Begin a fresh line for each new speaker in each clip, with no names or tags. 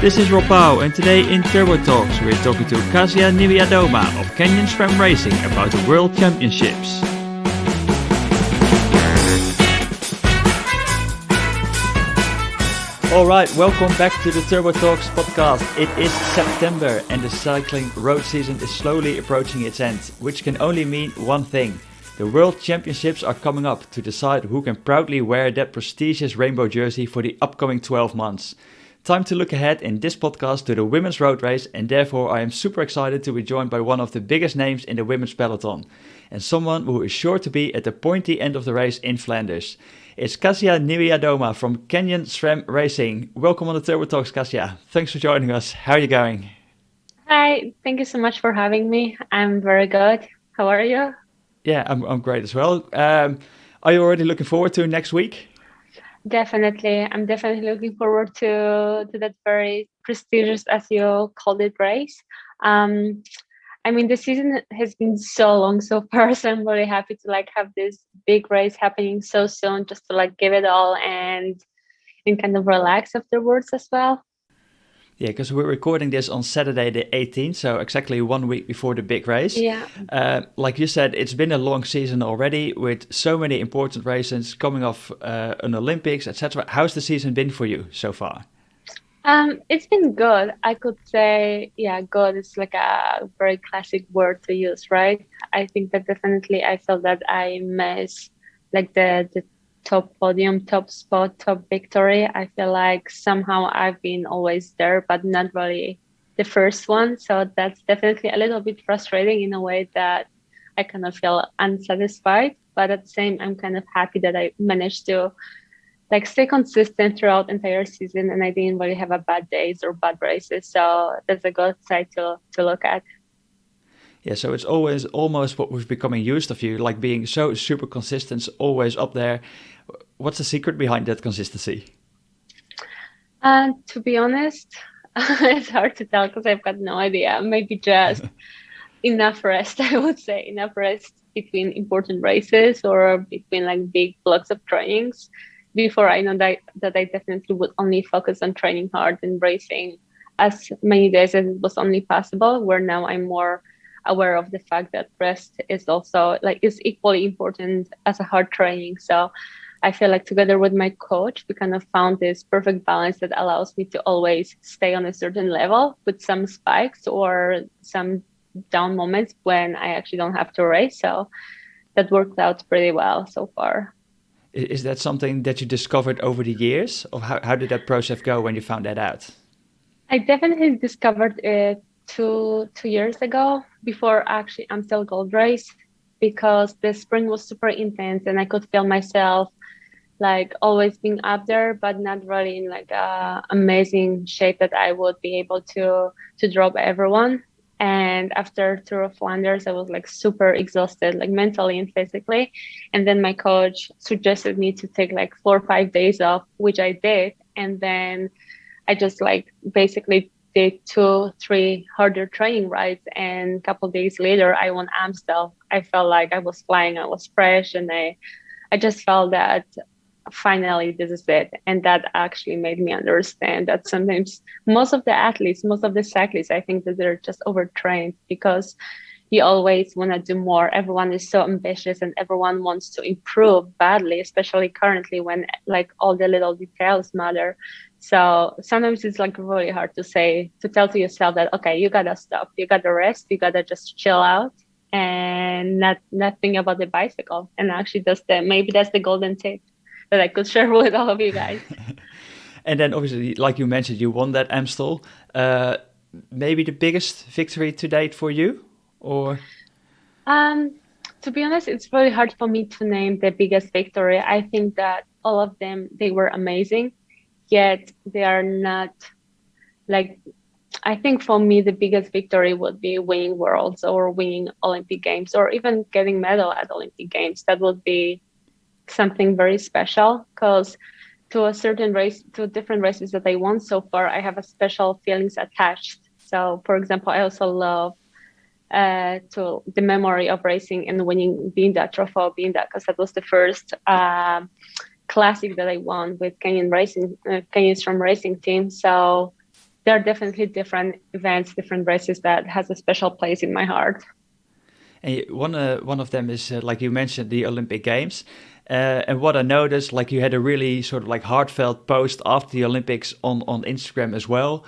this is Rob Pau, and today in Turbo Talks we're talking to Kasia Niewiadoma of Canyon SRAM Racing about the World Championships. Alright, welcome back to the Turbo Talks podcast. It is September and the cycling road season is slowly approaching its end, which can only mean one thing. The World Championships are coming up to decide who can proudly wear that prestigious rainbow jersey for the upcoming 12 months. Time to look ahead in this podcast to the women's road race, and therefore I am super excited to be joined by one of the biggest names in the women's peloton, and someone who is sure to be at the pointy end of the race in Flanders. It's Kasia Niewiadoma from Canyon SRAM Racing. Welcome on the Turbo Talks, Kasia. Thanks for joining us. How are you going?
Hi, thank you so much for having me. I'm very good. How are you?
Yeah, I'm great as well. Are you already looking forward to next week?
Definitely. I'm definitely looking forward to that very prestigious, as you called it, race. The season has been so long so far, so I'm really happy to have this big race happening so soon, just to give it all and kind of relax afterwards as well.
Yeah, because we're recording this on Saturday the 18th, so exactly 1 week before the big race.
Yeah.
Like you said, it's been a long season already with so many important races coming off an Olympics, etc. How's the season been for you so far?
It's been good. I could say, yeah, good is a very classic word to use, right? I think that definitely I felt that I miss the top podium, top spot, top victory. I feel like somehow I've been always there, but not really the first one. So that's definitely a little bit frustrating in a way that I kind of feel unsatisfied. But at the same, I'm kind of happy that I managed to stay consistent throughout the entire season, and I didn't really have a bad days or bad races. So that's a good side to look at.
Yeah, so it's always almost what we've becoming used of you, like being so super consistent, always up there. What's the secret behind that consistency?
To be honest, it's hard to tell because I've got no idea. Maybe just enough rest, I would say. Enough rest between important races or between big blocks of trainings. Before I know that I definitely would only focus on training hard and racing as many days as it was only possible, where now I'm more aware of the fact that rest is also is equally important as a hard training. So I feel like together with my coach, we kind of found this perfect balance that allows me to always stay on a certain level with some spikes or some down moments when I actually don't have to race. So that worked out pretty well so far.
Is that something that you discovered over the years? Or how did that process go when you found that out?
I definitely discovered it two years ago before actually Amstel Gold Race, because the spring was super intense and I could feel myself always being up there, but not really in amazing shape that I would be able to drop everyone. And after Tour of Flanders, I was super exhausted, mentally and physically. And then my coach suggested me to take 4 or 5 days off, which I did. And then I just basically did 2-3 harder training rides. And a couple of days later, I won Amstel. I felt like I was flying, I was fresh. And I just felt that finally this is it. And that actually made me understand that sometimes most of the athletes, most of the cyclists, I think that they're just overtrained because you always want to do more. Everyone is so ambitious and everyone wants to improve badly, especially currently when all the little details matter. So sometimes it's really hard to tell to yourself that, okay, you gotta stop, you gotta rest, you gotta just chill out and not think about the bicycle. And actually maybe that's the golden tip that I could share with all of you guys.
And then obviously, like you mentioned, you won that Amstel. Maybe the biggest victory to date for you? Or
to be honest, it's really hard for me to name the biggest victory. I think that all of them, they were amazing, yet they are not I think for me, the biggest victory would be winning Worlds or winning Olympic Games or even getting medal at Olympic Games. That would be something very special because to different races that I won so far, I have a special feelings attached. So for example, I also love to the memory of racing and winning Binda, Trofeo Binda, because that was the first classic that I won with Canyon SRAM Racing team. So there are definitely different events, different races that has a special place in my heart.
And one of them is, like you mentioned, the Olympic Games. And what I noticed, like you had a really sort of like heartfelt post after the Olympics on Instagram as well.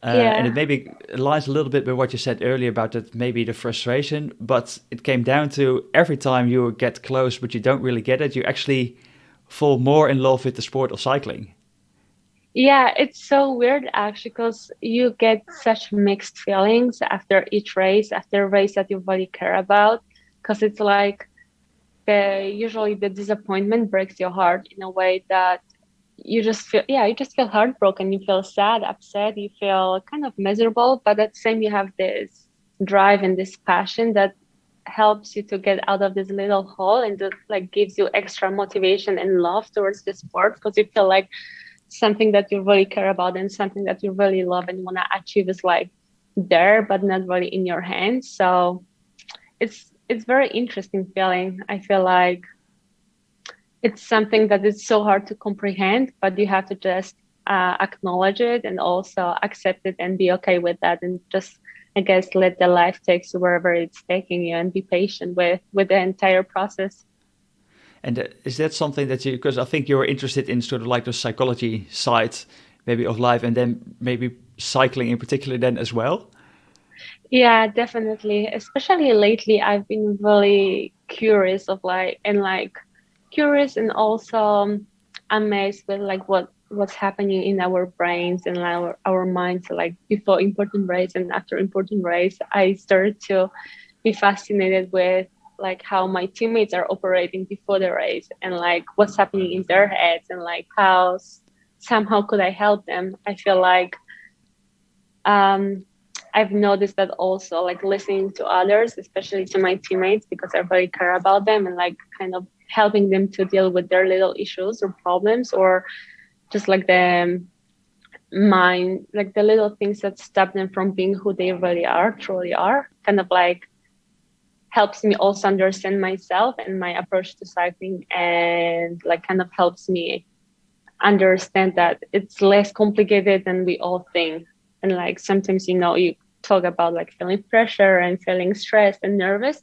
And it maybe aligns a little bit with what you said earlier about that maybe the frustration, but it came down to every time you get close, but you don't really get it, you actually fall more in love with the sport of cycling.
Yeah, it's so weird actually, because you get such mixed feelings after each race, after a race that you really care about, because it's like usually the disappointment breaks your heart in a way that you just feel heartbroken, you feel sad, upset, you feel kind of miserable, but at the same you have this drive and this passion that helps you to get out of this little hole, and that like gives you extra motivation and love towards the sport, because you feel like something that you really care about and something that you really love and want to achieve is like there but not really in your hands. So it's very interesting feeling. I feel like it's something that is so hard to comprehend, but you have to just acknowledge it and also accept it and be okay with that, and just, I guess, let the life take you wherever it's taking you, and be patient with the entire process.
And is that something that you, because I think you're interested in sort of like the psychology side maybe of life, and then maybe cycling in particular then as well?
Yeah, definitely. Especially lately, I've been really curious of like curious and also amazed with like what's happening in our brains and our minds. Like before important race and after important race, I started to be fascinated with like how my teammates are operating before the race, and like what's happening in their heads, and like how somehow could I help them. I feel like um I've noticed that also, like listening to others, especially to my teammates, because I really care about them, and like kind of helping them to deal with their little issues or problems, or just like the mind, like the little things that stop them from being who they really are, truly are, kind of like helps me also understand myself and my approach to cycling, and like kind of helps me understand that it's less complicated than we all think. And like sometimes, you talk about like feeling pressure and feeling stressed and nervous,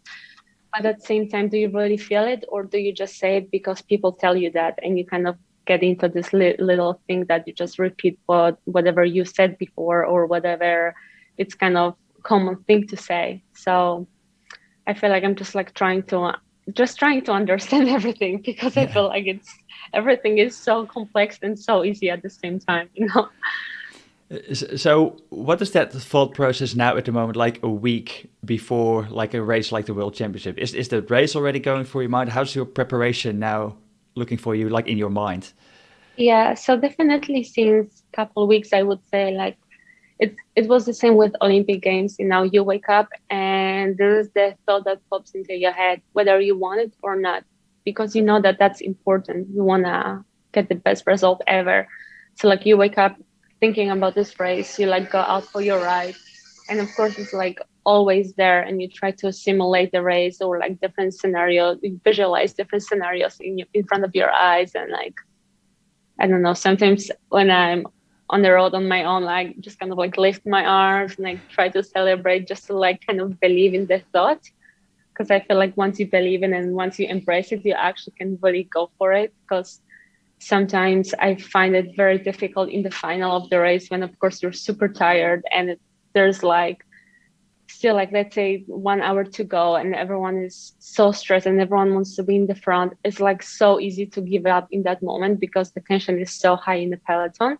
but at the same time, do you really feel it, or do you just say it because people tell you that, and you kind of get into this little thing that you just repeat whatever you said before, or whatever it's kind of common thing to say. So I feel like I'm just like trying to understand everything, because I
Yeah.
feel like everything is so complex and so easy at the same time.
So what is that thought process now at the moment, like a week before like a race like the World Championship? Is the race already going for your mind? How's your preparation now looking for you, like in your mind?
Yeah, so definitely since couple weeks, I would say like it was the same with Olympic Games. You wake up and there's the thought that pops into your head, whether you want it or not, because you know that that's important. You wanna get the best result ever. So like you wake up thinking about this race, you like go out for your ride, and of course it's like always there, and you try to simulate the race, or like different scenarios, you visualize different scenarios in front of your eyes, and like I don't know, sometimes when I'm on the road on my own, like just kind of like lift my arms and like try to celebrate, just to like kind of believe in the thought. Because I feel like once you believe in it and once you embrace it, you actually can really go for it. Because sometimes I find it very difficult in the final of the race, when of course you're super tired, and there's like still like, let's say 1 hour to go, and everyone is so stressed and everyone wants to be in the front. It's like so easy to give up in that moment, because the tension is so high in the peloton.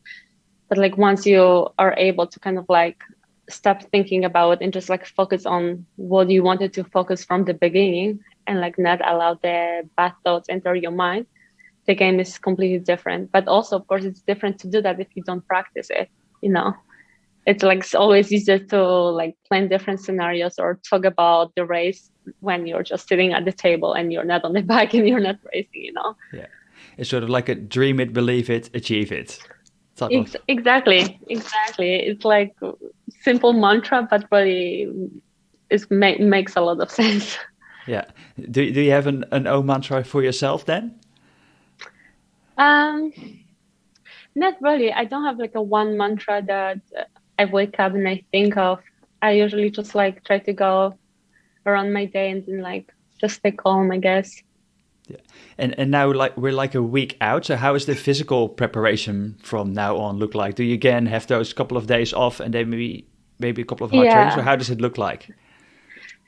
But like once you are able to kind of like stop thinking about it and just like focus on what you wanted to focus from the beginning, and like not allow the bad thoughts enter your mind, the game is completely different. But also, of course, it's different to do that if you don't practice it, you know. It's like it's always easier to like plan different scenarios or talk about the race when you're just sitting at the table and you're not on the bike and you're not racing.
Yeah, it's sort of like a dream it, believe it, achieve it type of.
Exactly. It's like simple mantra, but really makes a lot of sense.
Yeah. Do you have an own mantra for yourself then?
Um, Not really. I don't have like a one mantra that I wake up and I usually just like try to go around my day and then like just stay calm, I guess.
Yeah. And now like we're like a week out. So how is the physical preparation from now on look like? Do you again have those couple of days off and then maybe a couple of hard trainings, or
Yeah.
how does it look like?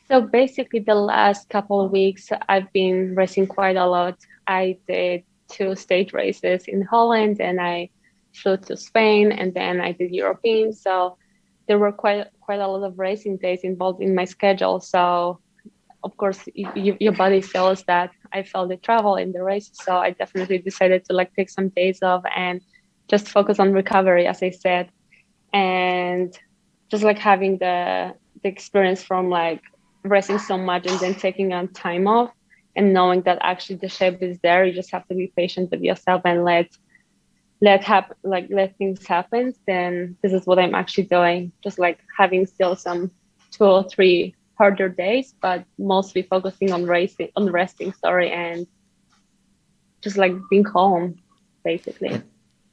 So basically, the last couple of weeks, I've been racing quite a lot. I did two stage races in Holland, and I flew to Spain, and then I did European. So there were quite a lot of racing days involved in my schedule. So of course, your body feels that. I felt the travel in the race, so I definitely decided to like take some days off and just focus on recovery, as I said, and just like having the experience from like racing so much and then taking on time off and knowing that actually the shape is there. You just have to be patient with yourself and let things happen. Then this is what I'm actually doing, just like having still some 2 or 3 harder days, but mostly focusing on resting, sorry, and just like being calm, basically.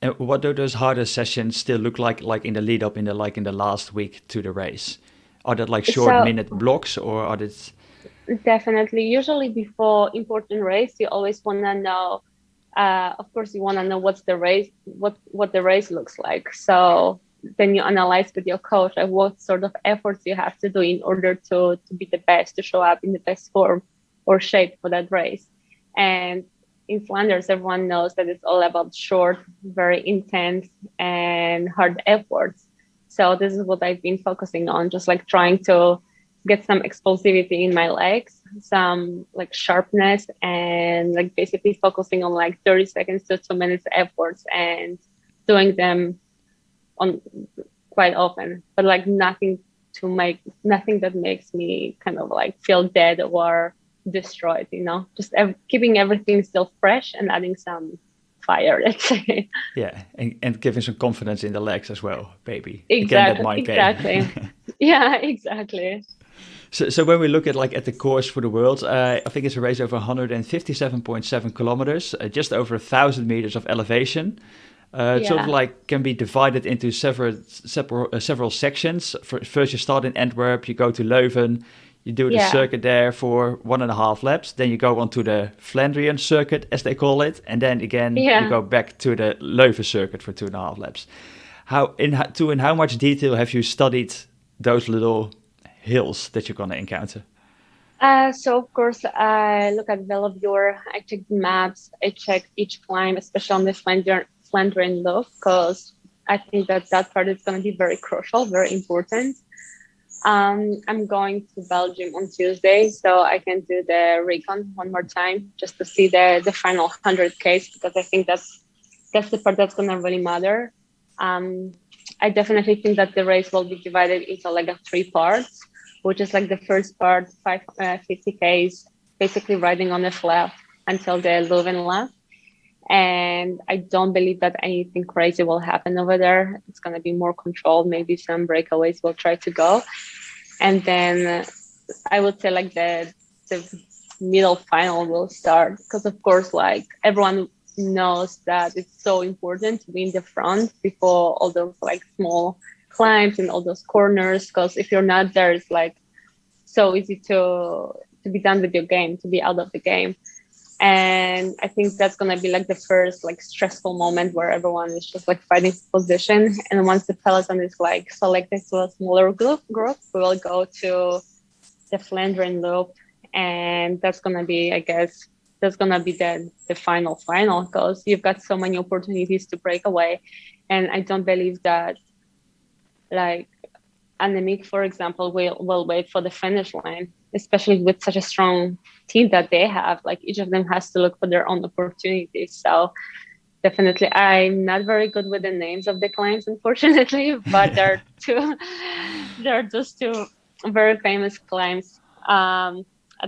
And what do those harder sessions still look like in the lead up in the last week to the race? Are that like short
So
minute blocks, or are it?
definitely, usually before important race, you always want to know. Of course, you want to know what's the race, what the race looks like. So then you analyze with your coach like what sort of efforts you have to do in order to be the best, to show up in the best form or shape for that race. And in Flanders, everyone knows that it's all about short, very intense, and hard efforts. So this is what I've been focusing on, just like trying to get some explosivity in my legs, some like sharpness, and like basically focusing on like 30 seconds to 2 minutes efforts and doing them on quite often, but like nothing that makes me kind of like feel dead or destroyed, just keeping everything still fresh and adding some fire, let's say.
Yeah, and giving some confidence in the legs as well, baby. Again, that
Exactly,
mind game.
exactly. Yeah, exactly.
So when we look at the course for the world, I think it's a race over 157.7 kilometers, just over 1,000 meters of elevation. It sort of
Yeah,
like can be divided into several sections. First, you start in Antwerp, you go to Leuven, you do the
yeah,
circuit there for 1.5 laps. Then you go on to the Flandrian circuit, as they call it, and then again you
yeah.
go back to the Leuven circuit for 2.5 laps. In how much detail have you studied those little hills that you're gonna encounter?
So of course, I look at Velovure, I check the maps, I check each climb, especially on the Flandrian loop, because I think that part is going to be very crucial, very important. I'm going to Belgium on Tuesday, so I can do the recon one more time just to see the final 100Ks, because I think that's the part that's going to really matter. Um, I definitely think that the race will be divided into like 3 parts, which is like the first part, 50Ks, basically riding on the flat until the Leuven lap. And I don't believe that anything crazy will happen over there. It's going to be more controlled. Maybe some breakaways will try to go. And then I would say like the middle final will start, because of course like everyone knows that it's so important to be in the front before all those like small climbs and all those corners, because if you're not there, it's like so easy to be done with your game, to be out of the game. And I think that's gonna be like the first like stressful moment where everyone is just like fighting for position. And once the peloton is like selected to a smaller group, we will go to the Flandrian loop, and that's gonna be, I guess, that's gonna be the final, because you've got so many opportunities to break away, and I don't believe that like Annemiek, for example, will wait for the finish line, especially with such a strong team that they have. Like each of them has to look for their own opportunities. So definitely, I'm not very good with the names of the clients, unfortunately, but there are just two very famous clients at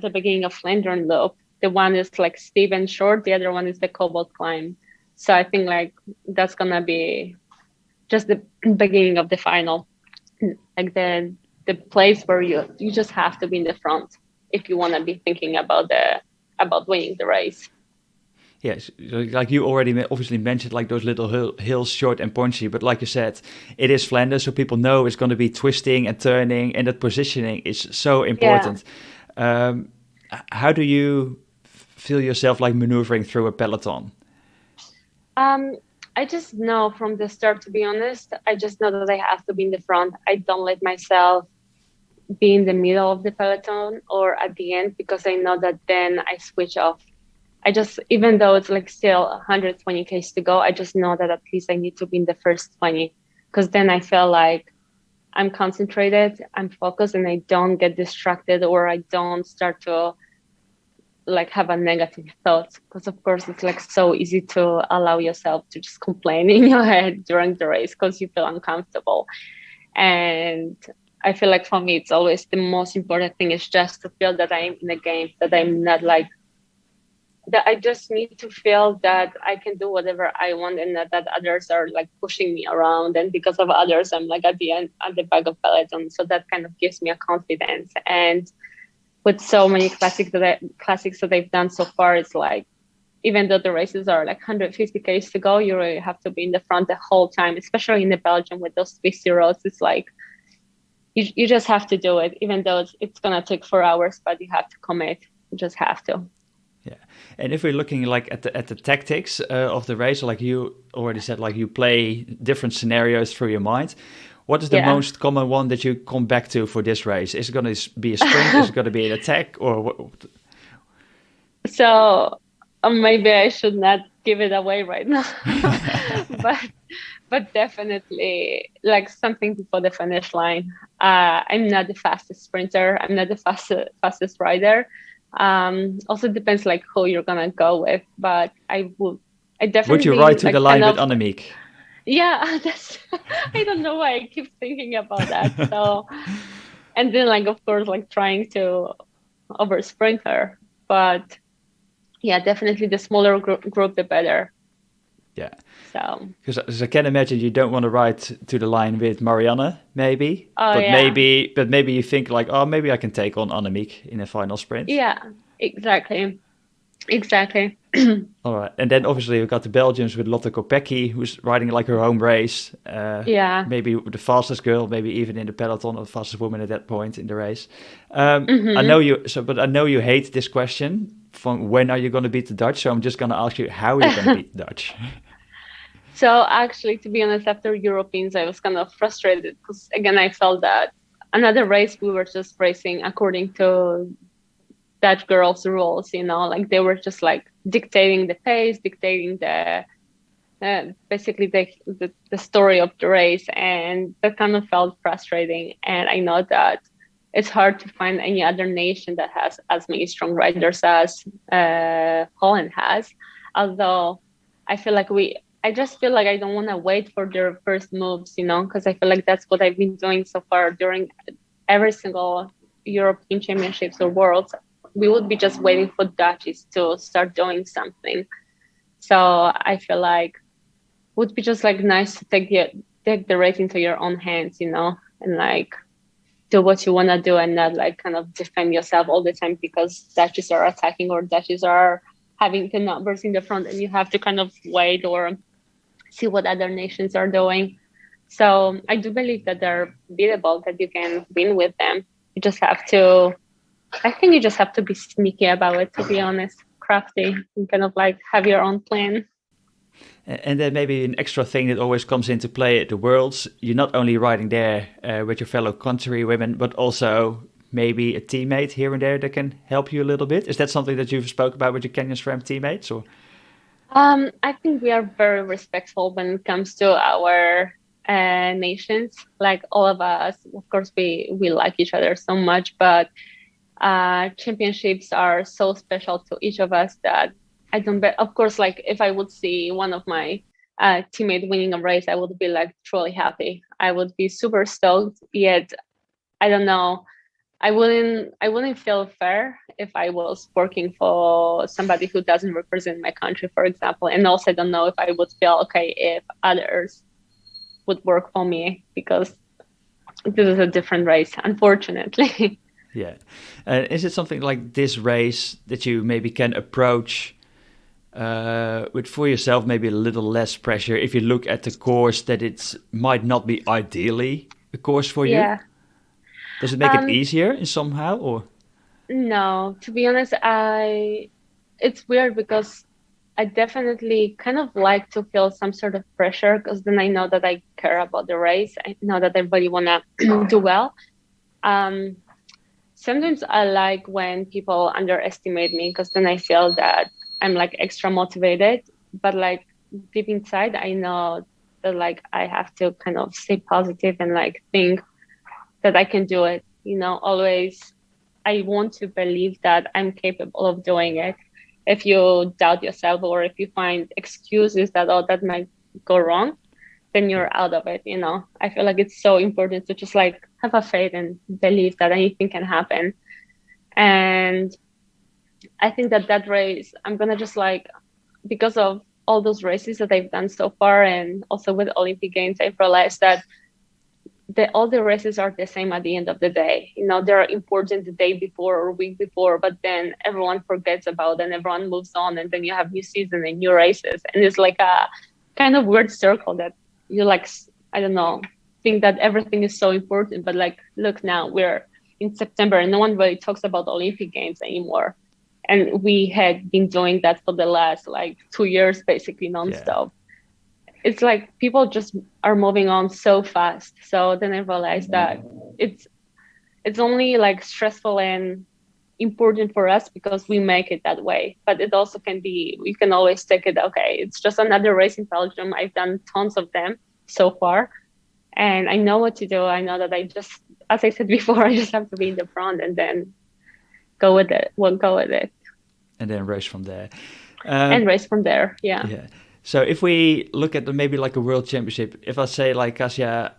the beginning of Flandern Loop. The one is like steep and short, the other one is the Cobalt climb. So I think like that's gonna be just the beginning of the final, like the place where you just have to be in the front if you want to be thinking about winning the race.
Yes, like you already obviously mentioned, like those little hills, short and punchy. But like you said, it is Flanders, so people know it's going to be twisting and turning, and that positioning is so
Yeah.
important. Um, how do you feel yourself like maneuvering through a peloton?
Um, I just know from the start, to be honest, I just know that I have to be in the front. I don't let myself be in the middle of the peloton or at the end, because I know that then I switch off. I just, even though it's like still 120 Ks to go, I just know that at least I need to be in the first 20, because then I feel like I'm concentrated, I'm focused, and I don't get distracted, or I don't start to like have a negative thought. Because of course it's like so easy to allow yourself to just complain in your head during the race because you feel uncomfortable. And I feel like for me, it's always the most important thing is just to feel that I'm in a game, that I'm not like, that I just need to feel that I can do whatever I want, and that others are like pushing me around. And because of others, I'm like at the end, at the back of peloton. So that kind of gives me a confidence. And with so many classics that I've done so far, it's like, even though the races are like 150 Ks to go, you really have to be in the front the whole time, especially in the Belgium with those twisty roads. It's like, you just have to do it, even though it's going to take 4 hours, but you have to commit. You just have to.
Yeah, and if we're looking like at the tactics of the race, like you already said, like you play different scenarios through your mind. What is the most common one that you come back to for this race? Is it going to be a sprint? Is it going to be an attack? Or what?
So maybe I should not give it away right now, but definitely like something before the finish line. I'm not the fastest sprinter. I'm not the fastest rider. Also depends like who you're gonna go with, but I definitely
would you ride to
like
the line with Annemiek?
Yeah, that's I don't know why I keep thinking about that. So, and then like of course like trying to over sprint her, but yeah, definitely the smaller group the better.
Yeah.
So
because I can imagine you don't want to ride to the line with Marianne, maybe.
oh
but
yeah,
maybe you think like, oh, maybe I can take on Annemiek in a final sprint.
yeah, exactly.
All right, and then obviously we've got the Belgians with Lotte Kopecky, who's riding like her home race.
Yeah.
Maybe the fastest girl, maybe even in the peloton, or the fastest woman at that point in the race. I
Mm-hmm.
know you. But I know you hate this question. From when are you going to beat the Dutch? So I'm just going to ask you, how are you going to beat the Dutch?
So actually, to be honest, after Europeans, I was kind of frustrated because again, I felt that another race we were just racing according to that girls' rules, like they were just like dictating the pace, dictating the basically the story of the race, and that kind of felt frustrating. And I know that it's hard to find any other nation that has as many strong riders as Holland has. Although I feel like I just feel like I don't want to wait for their first moves, because I feel like that's what I've been doing so far during every single European Championships or Worlds. We would be just waiting for Dutchies to start doing something. So I feel like it would be just like nice to take the race into your own hands, and like do what you want to do and not like kind of defend yourself all the time because Dutchies are attacking or Dutchies are having the numbers in the front, and you have to kind of wait or see what other nations are doing. So I do believe that they're beatable, that you can win with them. I think you just have to be sneaky about it, to be honest, crafty, and kind of like have your own plan.
And then maybe an extra thing that always comes into play at the Worlds, you're not only riding there with your fellow country women, but also maybe a teammate here and there that can help you a little bit. Is that something that you've spoke about with your Canyon SRAM teammates? Or
I think we are very respectful when it comes to our nations. Like all of us, of course, we like each other so much, but championships are so special to each of us that I don't bet. Of course, like if I would see one of my teammates winning a race, I would be like truly happy. I would be super stoked. Yet, I don't know. I wouldn't feel fair if I was working for somebody who doesn't represent my country, for example. And also, I don't know if I would feel okay if others would work for me because this is a different race, unfortunately.
yeah, is it something like this race that you maybe can approach with for yourself maybe a little less pressure if you look at the course that it might not be ideally a course for you?
Yeah.
Does it make it
Um,
easier in somehow or?
no, to be honest, it's weird because I definitely kind of like to feel some sort of pressure because then I know that I care about the race. I know that I really wanna do well. Um, Sometimes I like when people underestimate me because then I feel that I'm like extra motivated. But like deep inside, I know that like I have to kind of stay positive and like think that I can do it. Always I want to believe that I'm capable of doing it. If you doubt yourself or if you find excuses that, oh, that might go wrong, then
Yeah.
you're out of it. I feel like it's so important to just like have a faith and believe that anything can happen. And I think that race, I'm gonna just like, because of all those races that I've done so far, and also with Olympic Games, I've realized that all the races are the same at the end of the day. They're important the day before or week before, but then everyone forgets about it and everyone moves on, and then you have new season and new races, and it's like a kind of weird circle that you like, I don't know, think that everything is so important, but like, look, now we're in September and no one really talks about Olympic Games anymore. And we had been doing that for the last like 2 years, basically
Yeah.
nonstop. It's like people just are moving on so fast. So then I realized that it's it's only like stressful and important for us because we make it that way. But it also can be, we can always take it, okay, it's just another race in Belgium. I've done tons of them so far and I know what to do. I know that I just, as I said before, I just have to be in the front and then go with it. We'll go with it
And then race from there.
and race from there. Yeah.
Yeah. So if we look at maybe like a world championship, if I say like Kasia,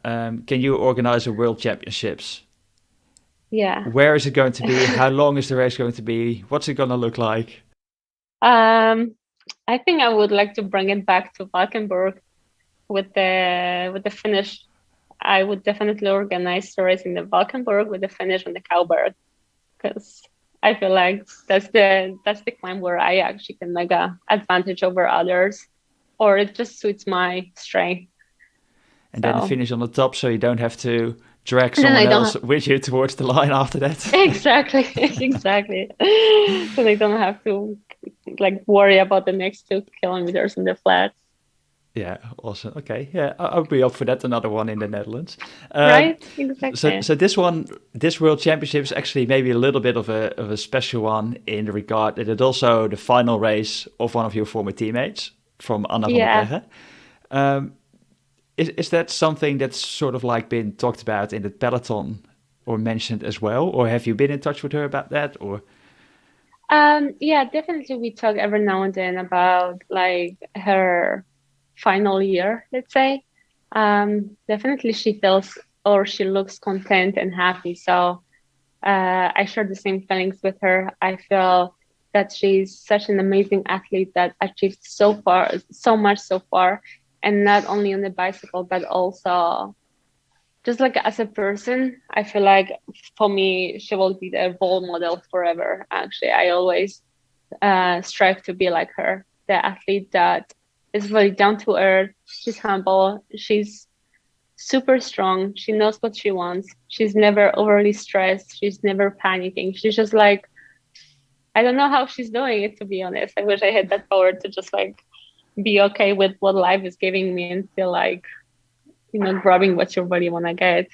can you organize a world championships?
Yeah.
Where is it going to be? How long is the race going to be? What's it going to look like?
I think I would like to bring it back to Valkenburg with the finish. I would definitely organize the race in the Valkenburg with the finish on the Cowberg because I feel like that's the climb where I actually can make a advantage over others, or it just suits my strength.
And then
So
finish on the top so you don't have to drag
and then
someone
I don't
else with you towards the line after that.
exactly exactly. So I don't have to like worry about the next 2 kilometers in the flats.
Yeah, awesome. Okay, yeah, I'll be up for that. Another one in the Netherlands.
Right?
So,
Exactly.
so this World Championship is actually maybe a little bit of a special one in the regard that it's also the final race of one of your former teammates from Anna van der
Yeah.
Breggen. Um, is that something that's sort of like been talked about in the peloton or mentioned as well, or have you been in touch with her about that? Or
Yeah, definitely we talk every now and then about like her final year, let's say. Definitely she feels or she looks content and happy. So I share the same feelings with her. I feel that she's such an amazing athlete that achieved so far, so much so far, and not only on the bicycle, but also just like as a person. I feel like for me, she will be the role model forever. Actually, I always strive to be like her, the athlete that is really down to earth. She's humble. She's super strong. She knows what she wants. She's never overly stressed. She's never panicking. She's just like, I don't know how she's doing it, to be honest. I wish I had that power to just like be okay with what life is giving me and feel like, grabbing what you really want to get.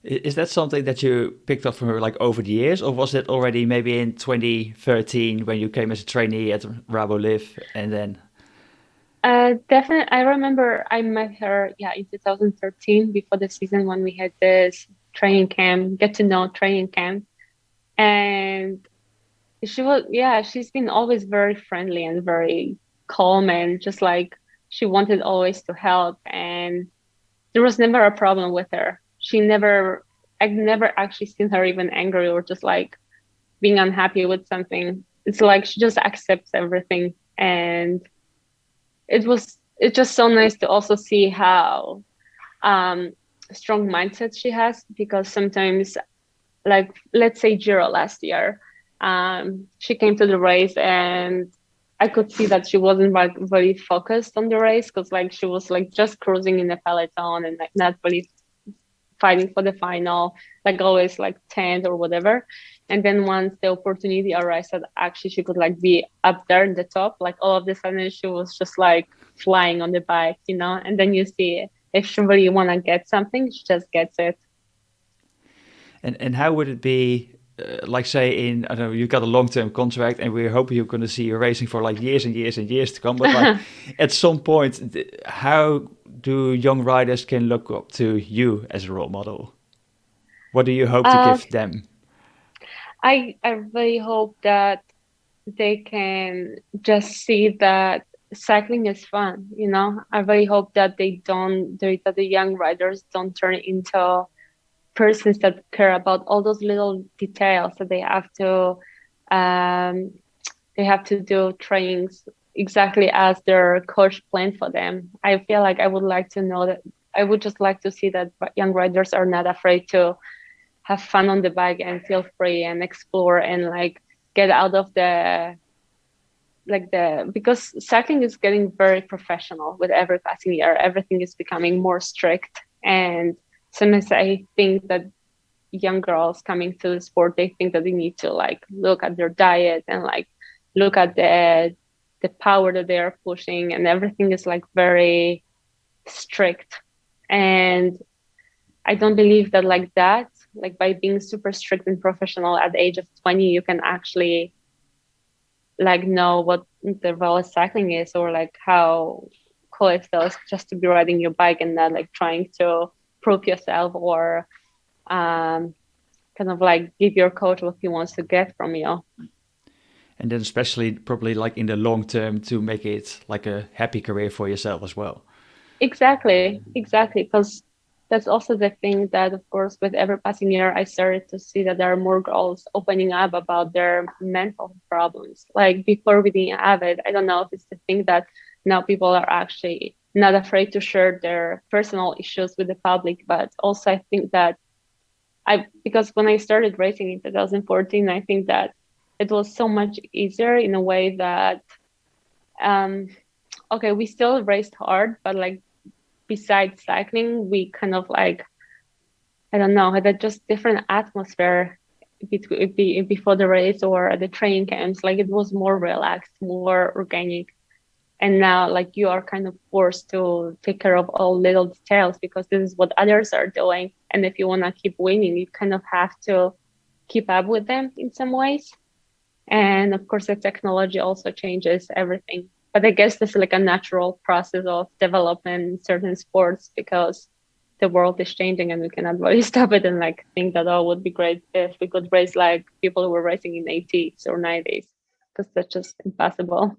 is that something that you picked up from her like over the years, or was it already maybe in 2013 when you came as a trainee at Rabo Liv and then?
Definitely. I remember I met her, yeah, in 2013 before the season when we had this training camp, get to know training camp. And she's been always very friendly and very calm and just like she wanted always to help. And there was never a problem with her. I've never actually seen her even angry or just like being unhappy with something. It's like she just accepts everything. And it's just so nice to also see how um, strong mindset she has because sometimes, like let's say Giro last year, she came to the race and I could see that she wasn't like very focused on the race, because like she was like just cruising in the peloton and like not really fighting for the final, like always like 10th or whatever. And then once the opportunity arose that actually she could like be up there in the top, like all of a sudden she was just like flying on the bike, you know. And then you see if she really want to get something, she just gets it.
And how would it be, like say in, I don't know, you've got a long-term contract and we're hoping you're going to see you racing for like years and years and years to come. But like at some point, how do young riders can look up to you as a role model? What do you hope to give them?
I really hope that they can just see that cycling is fun, you know. I really hope that that the young riders don't turn into persons that care about all those little details, that um, they have to do trainings exactly as their coach planned for them. I feel like I would like to know that, I would just like to see that young riders are not afraid to have fun on the bike and feel free and explore and like get out of because cycling is getting very professional with every passing year. Everything is becoming more strict, and sometimes I think that young girls coming to the sport, they think that they need to like look at their diet and like look at the power that they are pushing, and everything is like very strict. And I don't believe that like by being super strict and professional at the age of 20, you can actually like know what the real cycling is, or like how cool it feels just to be riding your bike and not like trying to prove yourself, or kind of like give your coach what he wants to get from you.
And then especially probably like in the long term to make it like a happy career for yourself as well.
Exactly. Because that's also the thing that, of course, with every passing year, I started to see that there are more girls opening up about their mental problems. Like before we didn't have it. I don't know if it's the thing that now people are actually not afraid to share their personal issues with the public, but also I think that because when I started racing in 2014, I think that it was so much easier in a way that, okay, we still raced hard, but like besides cycling, we kind of like, I don't know, had a just different atmosphere before the race or at the training camps. Like it was more relaxed, more organic. And now like you are kind of forced to take care of all little details because this is what others are doing. And if you want to keep winning, you kind of have to keep up with them in some ways. And of course, the technology also changes everything. But I guess this is like a natural process of development in certain sports because the world is changing and we cannot really stop it and like think that, oh, it would be great if we could race like people who were racing in 80s or 90s, because that's just impossible.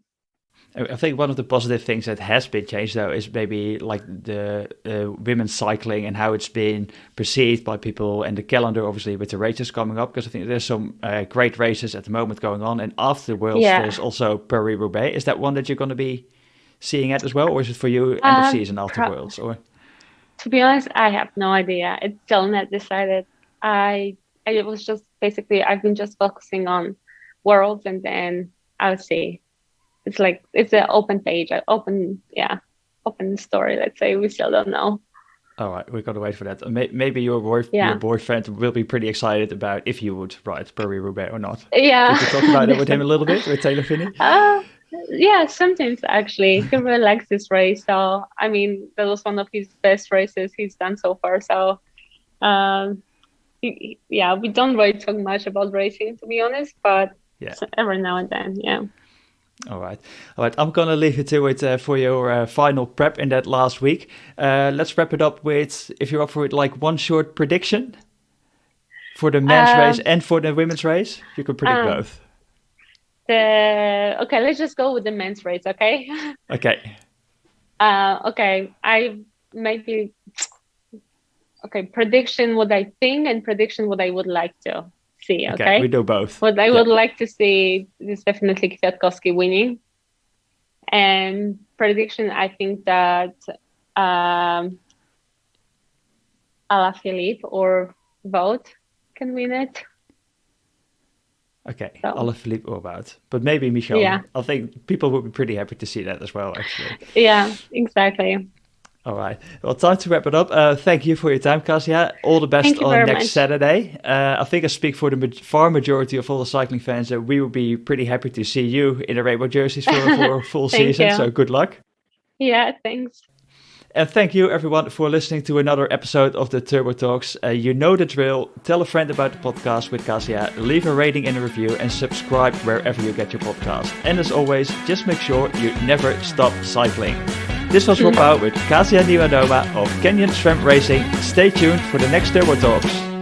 I think one of the positive things that has been changed, though, is maybe like the women's cycling and how it's been perceived by people, and the calendar, obviously, with the races coming up. Because I think there's some great races at the moment going on, and after the Worlds, there's also Paris-Roubaix. Is that one that you're going to be seeing at as well, or is it for you end of season after Worlds? Or
to be honest, I have no idea. It's still not decided. I was just basically I've been just focusing on Worlds, and then I'll see. It's like it's an open page, open story. Let's say we still don't know.
All right, we've got to wait for that. Maybe your boyfriend will be pretty excited about if you would ride Paris-Roubaix or not.
Yeah.
Did you talk about that with him a little bit, with Taylor Finney?
Yeah, sometimes actually. He really likes this race. So, I mean, that was one of his best races he's done so far. So, we don't really talk much about racing, to be honest, but every now and then, yeah.
All right. I'm going to leave it to it for your final prep in that last week. Let's wrap it up with, if you're up for it, like one short prediction for the men's race and for the women's race. You could predict both.
Okay, let's just go with the men's race, okay?
Okay.
I maybe, prediction what I think and prediction what I would like to see, okay?
We do both.
What I would like to see is definitely Kwiatkowski winning. And prediction, I think that Alaphilippe or Wout can win it.
Okay,
So,
I'll let Philippe know about. But maybe Michel.
yeah,
I think people would be pretty happy to see that as well, actually.
yeah, exactly.
All right. Well, time to wrap it up. Thank you for your time, Kasia. All the best
Thank you
on
very
next
much.
Saturday. I think I speak for the far majority of all the cycling fans that we will be pretty happy to see you in the rainbow jerseys for a full
Thank
season.
you.
So good luck.
Yeah, thanks.
And thank you, everyone, for listening to another episode of the Turbo Talks. You know the drill. Tell a friend about the podcast with Kasia. Leave a rating and a review and subscribe wherever you get your podcast. And as always, just make sure you never stop cycling. This was Rob Out with Kasia Niewiadoma of Canyon SRAM Racing. Stay tuned for the next Turbo Talks.